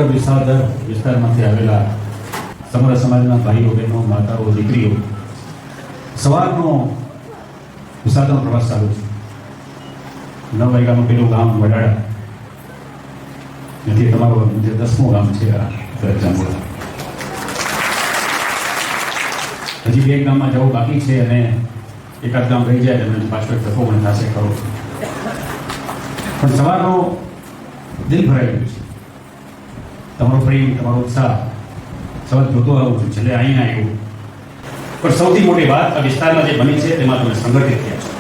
સમગ્ર વિસ્તારમાંથી આવેલા સમગ્ર સમાજના ભાઈઓ બહેનો માતાઓ દીકરીઓ સવારનો વિસ્તારનો પ્રવાસ ચાલુ છે. 9 વાગ્યાનું પેલું ગામ વડાળા, નથી તમારું જે 10મું ગામ છે આ જાંબુડા. હજી 2 ગામમાં જવું બાકી છે અને એકાદ ગામ રહી જાય અને પાછળ ધક્કો પણ થશે ખરો, પણ સવારનો દિલ ભરાયેલું છે. તમારો પ્રેમ, તમારો ઉત્સાહ સવાર જોતો આવું છું, છેલ્લે અહીંયા આવ્યું. પણ સૌથી મોટી વાત આ વિસ્તારમાં જે બની છે તેમાં તમે સંગઠિત થયા છો.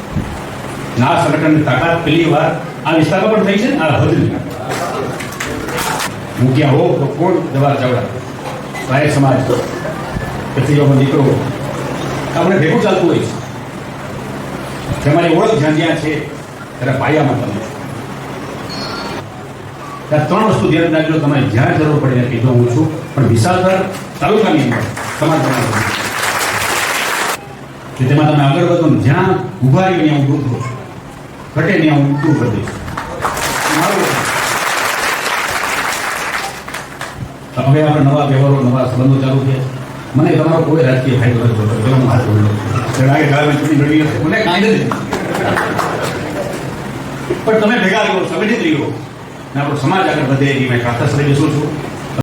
આ સંગઠનની તાકાત પહેલી વાર આ વિસ્તારમાં પણ થઈ છે. આ હદની હું ક્યાં હોઉં તો કોણ જવાહર ચાવડા, સાહેબ સમાજ, કચીઓનો દીકરો, આપણે ભેગું ચાલતું હોય છે. તમારી ઓળખ જ્યાં જ્યાં છે ત્યારે પાયામાં તમે ત્યાં 3 વસ્તુ ધ્યાન રાખજો. તમારે જ્યાં જરૂર પડે ત્યાં કીધું હું છું, પણ વિસાવદર તાલુકાની અંદર સમાજ કે તેમાં તમે આગળ વધો, જ્યાં ઉભા રહ્યો ત્યાં હું દૂર ઘટે ત્યાં હું દૂર કરી દઈશ. હવે આપણે નવા વ્યવહારો, નવા સંબંધો ચાલુ છે. મને તમારો કોઈ રાજકીય ફાયદો નથી થતો, પેલો હું હાથ જોડ્યો ચૂંટણી લડી હશે, મને કાંઈ નથી, પણ તમે ભેગા રહ્યો, સંગઠિત રહ્યો ને આપણો સમાજ આગળ વધે એવી મેં ખાતર બેસું છું.